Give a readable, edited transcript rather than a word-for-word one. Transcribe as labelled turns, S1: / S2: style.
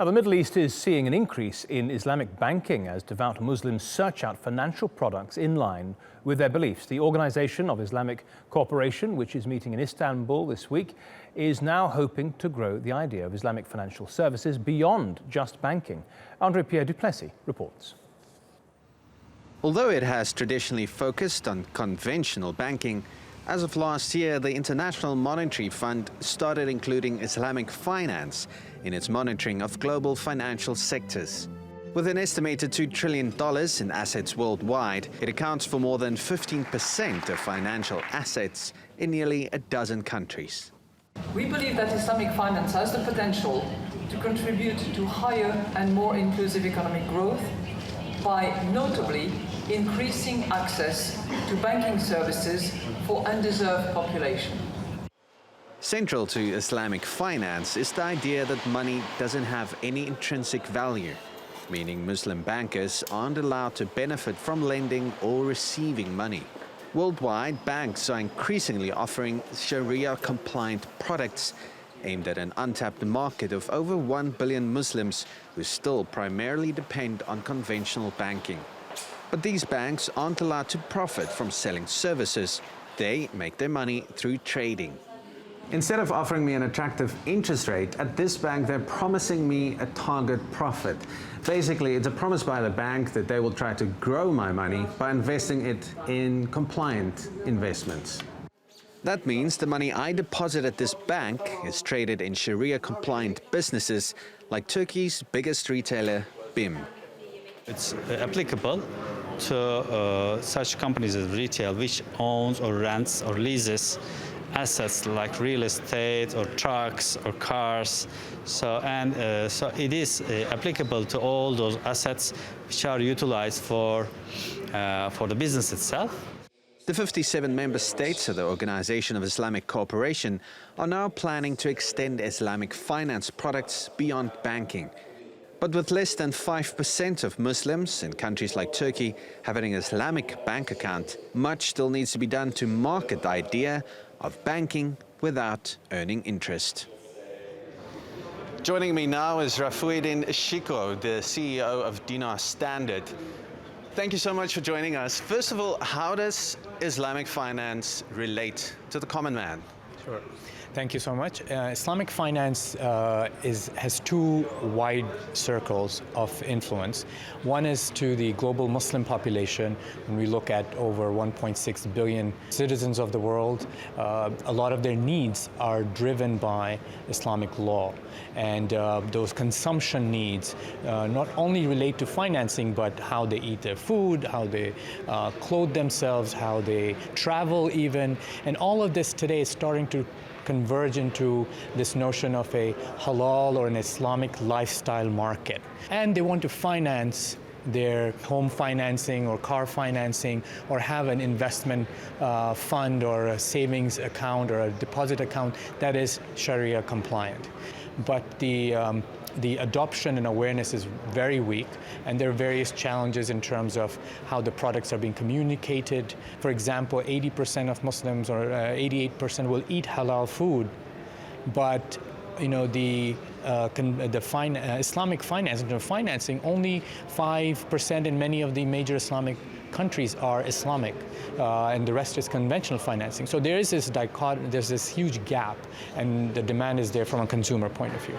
S1: Now, the Middle East is seeing an increase in Islamic banking as devout Muslims search out financial products in line with their beliefs. The Organization of Islamic Cooperation, which is meeting in Istanbul this week, is now hoping to grow the idea of Islamic financial services beyond just banking. Andre-Pierre du Plessis reports.
S2: Although it has traditionally focused on conventional banking, as of last year, the International Monetary Fund started including Islamic finance in its monitoring of global financial sectors. With an estimated $2 trillion in assets worldwide, it accounts for more than 15% of financial assets in nearly a dozen countries.
S3: We believe that Islamic finance has the potential to contribute to higher and more inclusive economic growth by notably increasing access to banking services for undeserved population.
S2: Central to Islamic finance is the idea that money doesn't have any intrinsic value, meaning Muslim bankers aren't allowed to benefit from lending or receiving money. Worldwide, banks are increasingly offering Sharia-compliant products aimed at an untapped market of over 1 billion Muslims who still primarily depend on conventional banking. But these banks aren't allowed to profit from selling services. They make their money through trading.
S4: Instead of offering me an attractive interest rate, at this bank they're promising me a target profit. Basically, it's a promise by the bank that they will try to grow my money by investing it in compliant investments.
S2: That means the money I deposit at this bank is traded in Sharia-compliant businesses like Turkey's biggest retailer, BİM.
S5: It's applicable to such companies as retail, which owns or rents or leases assets like real estate or trucks or cars. So it is applicable to all those assets which are utilized for the business itself.
S2: The 57 member states of the Organization of Islamic Cooperation are now planning to extend Islamic finance products beyond banking. But with less than 5% of Muslims in countries like Turkey having an Islamic bank account, much still needs to be done to market the idea of banking without earning interest. Joining me now is RAFI-UDDIN, the CEO of Dinar Standard. Thank you so much for joining us. First of all, how does Islamic finance relate to the common man?
S6: Sure. Thank you so much. Islamic finance has two wide circles of influence. One is to the global Muslim population. When we look at over 1.6 billion citizens of the world, a lot of their needs are driven by Islamic law. And those consumption needs not only relate to financing, but how they eat their food, how they clothe themselves, how they travel even. And all of this today is starting to converge into this notion of a halal or an Islamic lifestyle market. And they want to finance their home financing or car financing or have an investment fund or a savings account or a deposit account that is Sharia compliant. But the adoption and awareness is very weak, and there are various challenges in terms of how the products are being communicated. For example, 80% of Muslims or 88% will eat halal food, but the Islamic financing, only 5% in many of the major Islamic countries are Islamic, and the rest is conventional financing. So there is this dichotomy, there's this huge gap, and the demand is there from a consumer point of view.